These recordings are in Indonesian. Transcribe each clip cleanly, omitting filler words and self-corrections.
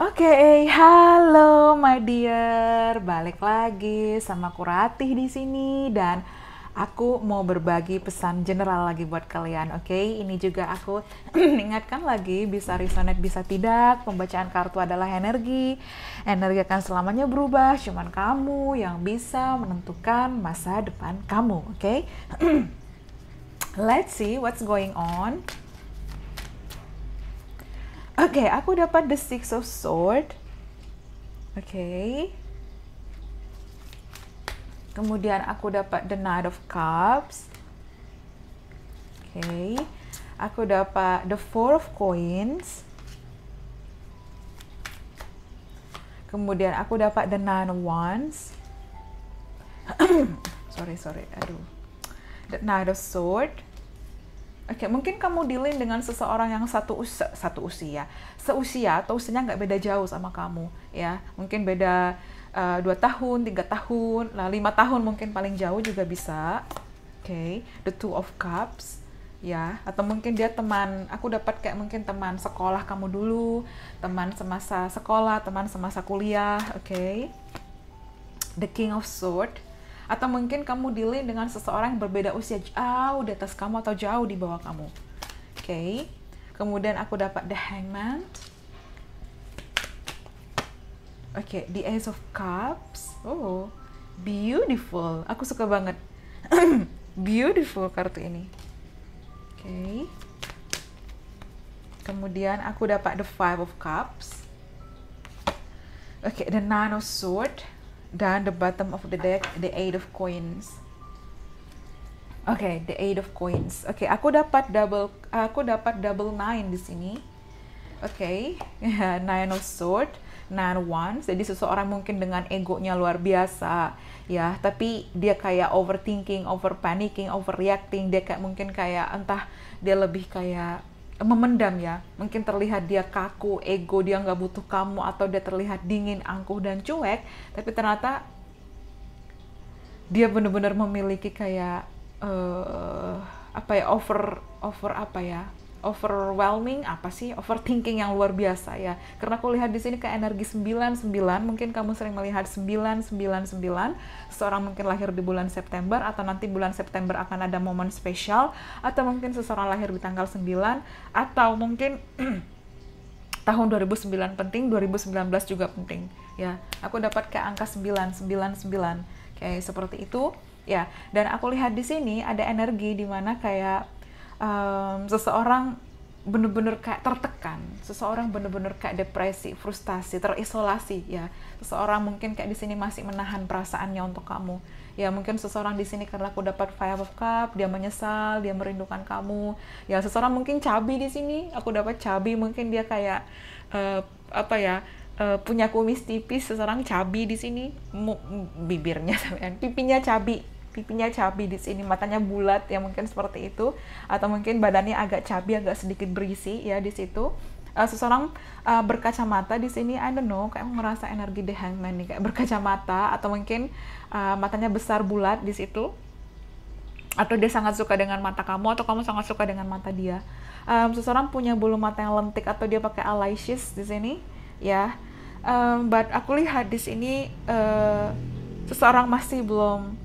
Oke, halo my dear. Balik lagi sama aku Ratih di sini dan aku mau berbagi pesan general lagi buat kalian. Oke, ini juga aku ingatkan lagi, bisa resonate bisa tidak. Pembacaan kartu adalah energi. Energi akan selamanya berubah, cuman kamu yang bisa menentukan masa depan kamu, oke? Let's see what's going on. Oke, aku dapat the Six of Sword. Oke. Kemudian aku dapat the Knight of Cups. Oke. Aku dapat the Four of Coins. Kemudian aku dapat the Nine of Wands. sorry, aduh. The Knight of Sword. Oke, mungkin kamu dealing dengan seseorang yang seusia atau usianya nggak beda jauh sama kamu, ya. Mungkin beda 2 tahun, 3 tahun, lah 5 tahun mungkin paling jauh juga bisa. Oke, the Two of Cups, ya. Atau mungkin dia teman, aku dapat kayak mungkin teman sekolah kamu dulu, teman semasa sekolah, teman semasa kuliah, oke. The King of Sword. Atau mungkin kamu dealing dengan seseorang yang berbeda usia jauh di atas kamu atau jauh di bawah kamu. Oke. Kemudian aku dapat the Hangman. Oke, the Ace of Cups. Oh, beautiful. Aku suka banget. Beautiful kartu ini. Oke. Kemudian aku dapat the Five of Cups. Oke, the Nine of Sword. Dan the bottom of the deck, the Eight of Coins. Oke, the Eight of Coins. Oke, aku dapat double nine di sini. Oke, Nine of Sword, Nine of Wands. Jadi seseorang mungkin dengan egonya luar biasa, ya. Tapi dia kayak overthinking, over panicking, overreacting. Dia kayak mungkin kayak entah dia lebih kayak memendam, ya. Mungkin terlihat dia kaku, ego, dia nggak butuh kamu, atau dia terlihat dingin, angkuh, dan cuek, tapi ternyata dia benar-benar memiliki kayak overwhelming, overthinking yang luar biasa, ya. Karena aku lihat di sini ke energi 99, mungkin kamu sering melihat 999, seseorang mungkin lahir di bulan September, atau nanti bulan September akan ada momen spesial, atau mungkin seseorang lahir di tanggal 9, atau mungkin tahun 2009 penting, 2019 juga penting, ya. Aku dapat ke angka 999, kayak seperti itu, ya. Dan aku lihat di sini ada energi di mana kayak seseorang bener-bener kayak tertekan, seseorang bener-bener kayak depresi, frustasi, terisolasi, ya. Seseorang mungkin kayak di sini masih menahan perasaannya untuk kamu, ya. Mungkin seseorang di sini karena aku dapat Five of Cup, dia menyesal, dia merindukan kamu, ya. Seseorang mungkin cabi di sini, aku dapat cabi, mungkin dia kayak punya kumis tipis, seseorang cabi di sini, bibirnya pipinya cabi di sini, matanya bulat, ya, mungkin seperti itu, atau mungkin badannya agak cabi, agak sedikit berisi, ya, di situ. Seseorang berkacamata di sini, I don't know, kayak merasa energi The Hangman nih, kayak berkacamata, atau mungkin matanya besar bulat di situ, atau dia sangat suka dengan mata kamu, atau kamu sangat suka dengan mata dia. Seseorang punya bulu mata yang lentik, atau dia pakai eyelashes di sini, ya. But aku lihat di sini seseorang masih belum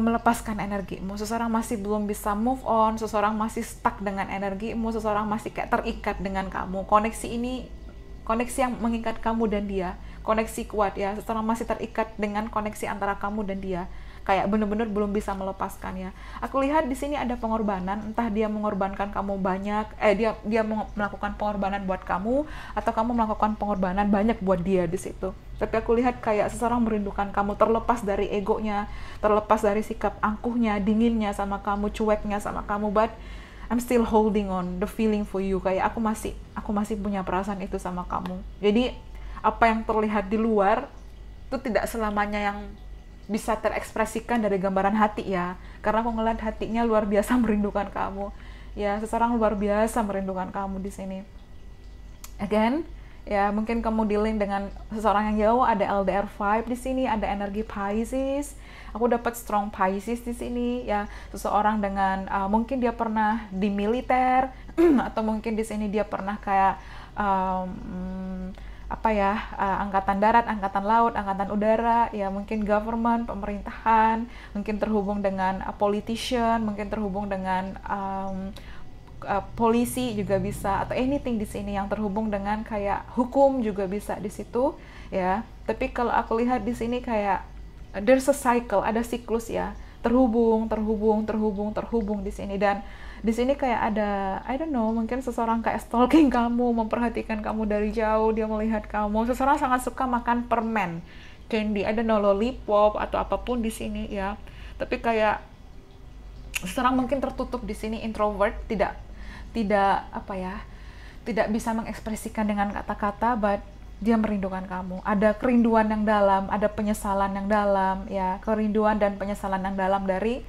melepaskan energimu, seseorang masih belum bisa move on, seseorang masih stuck dengan energimu, seseorang masih kayak terikat dengan kamu. Koneksi yang mengikat kamu dan dia, koneksi kuat, ya. Seseorang masih terikat dengan koneksi antara kamu dan dia, kayak bener-bener belum bisa melepaskan, ya. Aku lihat di sini ada pengorbanan, entah dia mengorbankan kamu banyak, dia melakukan pengorbanan buat kamu, atau kamu melakukan pengorbanan banyak buat dia di situ. Tapi aku lihat kayak seseorang merindukan kamu, terlepas dari egonya, terlepas dari sikap angkuhnya, dinginnya sama kamu, cueknya sama kamu, but I'm still holding on the feeling for you, kayak aku masih punya perasaan itu sama kamu. Jadi apa yang terlihat di luar itu tidak selamanya yang bisa terekspresikan dari gambaran hati, ya. Karena aku ngeliat hatinya luar biasa merindukan kamu, ya. Seseorang luar biasa merindukan kamu di sini. Again, ya, mungkin kamu dealing dengan seseorang yang jauh, ada LDR vibe di sini, ada energi Pisces. Aku dapat strong Pisces di sini, ya. Seseorang dengan mungkin dia pernah di militer atau mungkin di sini dia pernah kayak apa ya, angkatan darat, angkatan laut, angkatan udara, ya mungkin government, pemerintahan, mungkin terhubung dengan politician, mungkin terhubung dengan polisi juga bisa, atau anything di sini yang terhubung dengan kayak hukum juga bisa di situ ya. Tapi kalau aku lihat di sini kayak there's a cycle, ada siklus ya, terhubung di sini. Dan di sini kayak ada, I don't know, mungkin seseorang kayak stalking kamu, memperhatikan kamu dari jauh, dia melihat kamu. Seseorang sangat suka makan permen, candy, I don't know, lollipop atau apapun di sini ya. Tapi kayak seseorang mungkin tertutup di sini, introvert, tidak apa ya, tidak bisa mengekspresikan dengan kata-kata, but dia merindukan kamu. Ada kerinduan yang dalam, ada penyesalan yang dalam ya, kerinduan dan penyesalan yang dalam dari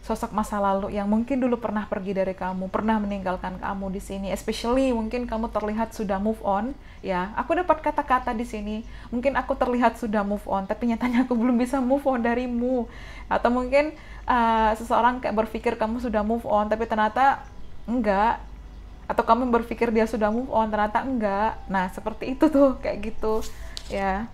sosok masa lalu yang mungkin dulu pernah pergi dari kamu, pernah meninggalkan kamu di sini. Especially mungkin kamu terlihat sudah move on ya. Aku dapat kata-kata di sini, mungkin aku terlihat sudah move on, tapi nyatanya aku belum bisa move on darimu. Atau mungkin seseorang kayak berpikir kamu sudah move on, tapi ternyata enggak. Atau kamu berpikir dia sudah move on, ternyata enggak. Nah, seperti itu tuh, kayak gitu ya.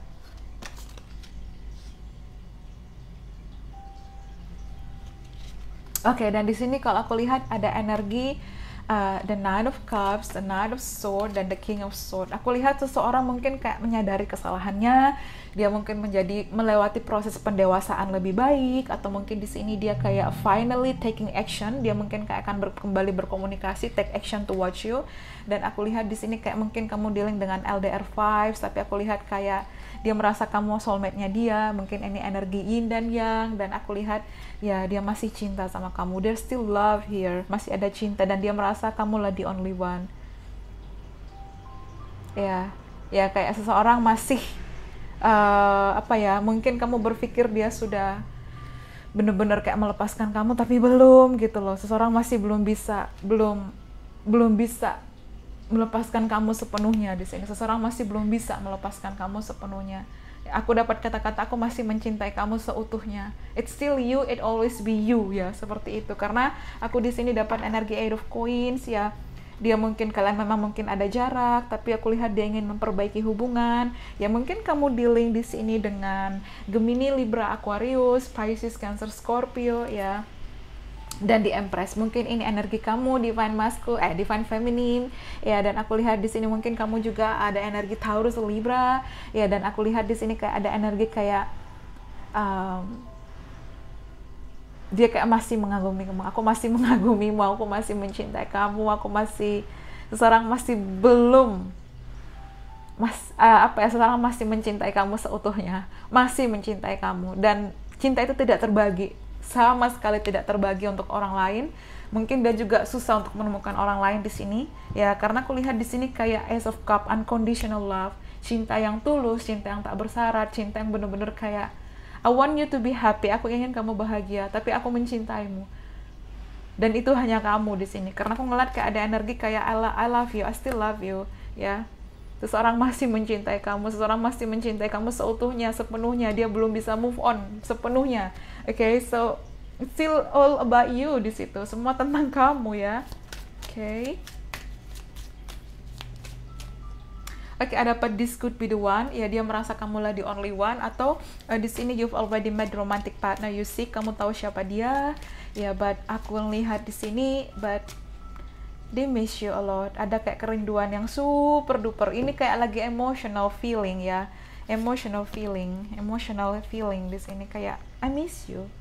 Oke, dan di sini kalau aku lihat ada energi the Knight of Cups, the Knight of Sword, dan the King of Sword. Aku lihat seseorang mungkin kayak menyadari kesalahannya, dia mungkin melewati proses pendewasaan lebih baik, atau mungkin di sini dia kayak finally taking action, dia mungkin kayak akan kembali berkomunikasi, take action towards you. Dan aku lihat di sini kayak mungkin kamu dealing dengan LDR vibes, tapi aku lihat kayak dia merasa kamu soulmate-nya dia, mungkin ini energi yin dan yang, dan aku lihat ya dia masih cinta sama kamu, there's still love here, masih ada cinta, dan dia merasa kamu lah the only one ya. Ya kayak seseorang masih apa ya, mungkin kamu berpikir dia sudah bener-bener kayak melepaskan kamu, tapi belum gitu loh. Seseorang masih belum bisa melepaskan kamu sepenuhnya di sini. Seseorang masih belum bisa melepaskan kamu sepenuhnya. Aku dapat kata-kata aku masih mencintai kamu seutuhnya. It's still you, it always be you ya, seperti itu. Karena aku di sini dapat energi Eight of Coins ya. Dia mungkin, kalian memang mungkin ada jarak, tapi aku lihat dia ingin memperbaiki hubungan. Ya mungkin kamu dealing di sini dengan Gemini, Libra, Aquarius, Pisces, Cancer, Scorpio ya. Dan di Empress mungkin ini energi kamu divine masculine, divine feminine ya. Dan aku lihat di sini mungkin kamu juga ada energi Taurus, Libra ya. Dan aku lihat di sini kayak ada energi kayak dia kayak masih mengagumi kamu, aku masih mengagumimu, aku masih mencintai kamu, aku masih, seseorang masih belum apa ya, seseorang masih mencintai kamu seutuhnya, masih mencintai kamu. Dan cinta itu tidak terbagi, sama sekali tidak terbagi untuk orang lain. Mungkin dia juga susah untuk menemukan orang lain di sini ya, karena aku lihat di sini kayak Ace of Cup, unconditional love, cinta yang tulus, cinta yang tak bersyarat, cinta yang benar-benar kayak I want you to be happy, aku ingin kamu bahagia, tapi aku mencintaimu. Dan itu hanya kamu di sini, karena aku ngeliat kayak ada energi kayak I love you, I still love you ya. Seseorang masih mencintai kamu, seseorang masih mencintai kamu seutuhnya, sepenuhnya. Dia belum bisa move on sepenuhnya. Okay, so it's still all about you di situ. Semua tentang kamu ya. Okay. Oke, ada dapat this could be the one. Ya, dia merasa kamu lah the only one. Atau di sini you've already met romantic partner you see, kamu tahu siapa dia. Ya, but aku lihat di sini, but they miss you a lot. Ada kayak kerinduan yang super duper. Ini kayak lagi emotional feeling ya. Emotional feeling di sini kayak I miss you.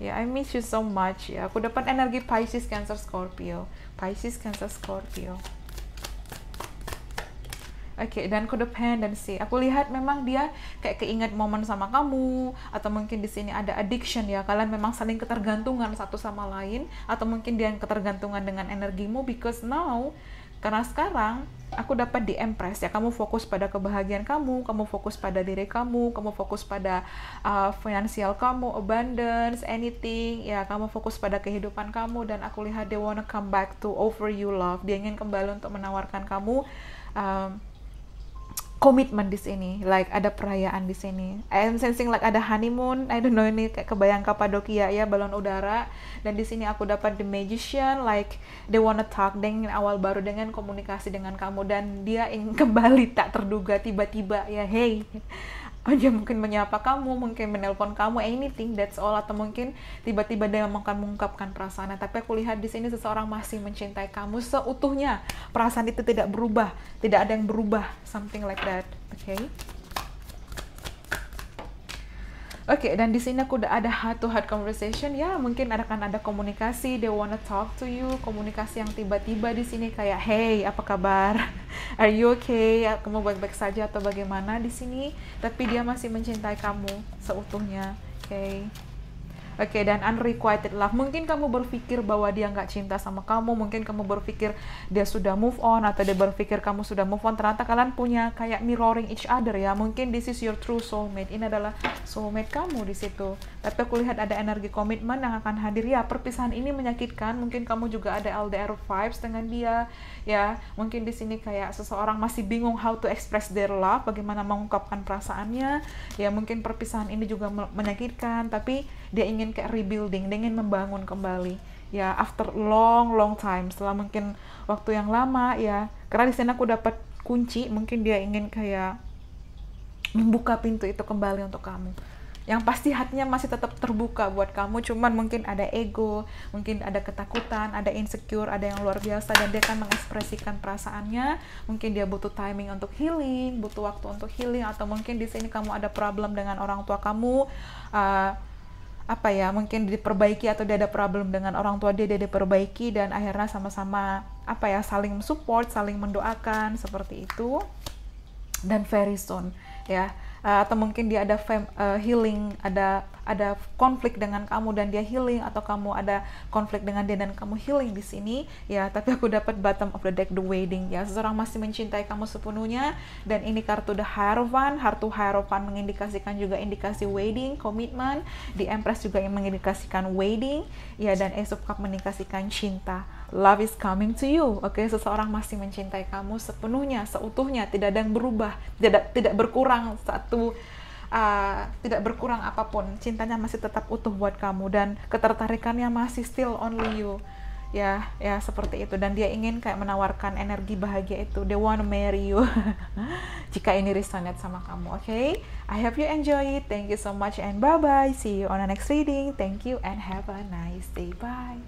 Ya, I miss you so much ya. Aku dapat energi Pisces, Cancer, Scorpio. Pisces, Cancer, Scorpio. Oke, dan codependency. Aku lihat memang dia kayak keinget momen sama kamu, atau mungkin di sini ada addiction ya. Kalian memang saling ketergantungan satu sama lain, atau mungkin dia yang ketergantungan dengan energimu, because now, karena sekarang aku dapat di Empress ya, kamu fokus pada kebahagiaan kamu fokus pada diri kamu fokus pada finansial kamu, abundance, anything ya, kamu fokus pada kehidupan kamu. Dan aku lihat they wanna come back to offer you love. Dia ingin kembali untuk menawarkan kamu komitmen di sini, like ada perayaan di sini. I am sensing like ada honeymoon. I don't know, ini kayak kebayang Kapadokia ya, balon udara. Dan di sini aku dapat the magician, like they wanna talk dengan awal baru, dengan komunikasi dengan kamu, dan dia ingin kembali tak terduga tiba-tiba ya, hey. Dia mungkin menyapa kamu, mungkin menelpon kamu, anything, that's all, atau mungkin tiba-tiba dia akan mengungkapkan perasaannya. Tapi aku lihat di sini seseorang masih mencintai kamu seutuhnya. Perasaan itu tidak berubah, tidak ada yang berubah, something like that. Oke, dan di sini aku udah ada heart to heart conversation ya, mungkin akan ada komunikasi, they wanna talk to you, komunikasi yang tiba-tiba di sini kayak hey, apa kabar? Are you okay? Kamu baik-baik saja atau bagaimana di sini? Tapi dia masih mencintai kamu seutuhnya. Oke, dan unrequited love. Mungkin kamu berpikir bahwa dia nggak cinta sama kamu, mungkin kamu berpikir dia sudah move on, atau dia berpikir kamu sudah move on. Ternyata kalian punya kayak mirroring each other ya. Mungkin this is your true soulmate. Ini adalah soulmate kamu di situ. Tapi aku lihat ada energi komitmen yang akan hadir ya. Perpisahan ini menyakitkan. Mungkin kamu juga ada LDR vibes dengan dia ya. Mungkin di sini kayak seseorang masih bingung how to express their love, bagaimana mengungkapkan perasaannya. Ya, mungkin perpisahan ini juga menyakitkan, tapi dia ingin kayak rebuilding, dia ingin membangun kembali ya, after long time, setelah mungkin waktu yang lama ya. Karena di sini aku dapat kunci, mungkin dia ingin kayak membuka pintu itu kembali untuk kamu. Yang pasti hatinya masih tetap terbuka buat kamu, cuman mungkin ada ego, mungkin ada ketakutan, ada insecure, ada yang luar biasa, dan dia akan mengekspresikan perasaannya. Mungkin dia butuh timing untuk healing, butuh waktu untuk healing, atau mungkin di sini kamu ada problem dengan orang tua kamu, mungkin diperbaiki, atau dia ada problem dengan orang tua dia diperbaiki, dan akhirnya sama-sama saling support, saling mendoakan seperti itu. Dan very soon ya, atau mungkin dia ada healing, ada konflik dengan kamu dan dia healing, atau kamu ada konflik dengan dia dan kamu healing di sini ya. Tapi aku dapat bottom of the deck, the wedding ya. Seseorang masih mencintai kamu sepenuhnya, dan ini kartu the Hierophant. Heart to Hierophant mengindikasikan juga indikasi wedding, komitmen. The Empress juga yang mengindikasikan wedding ya, dan Ace of Cups mengindikasikan cinta. Love is coming to you. Oke, seseorang masih mencintai kamu sepenuhnya, seutuhnya, tidak ada yang berubah, tidak berkurang tidak berkurang apapun. Cintanya masih tetap utuh buat kamu, dan ketertarikannya masih still only you. Ya seperti itu. Dan dia ingin kayak menawarkan energi bahagia itu. They wanna marry you. Jika ini resonate sama kamu, oke? I hope you enjoy it. Thank you so much and bye bye. See you on the next reading. Thank you and have a nice day. Bye.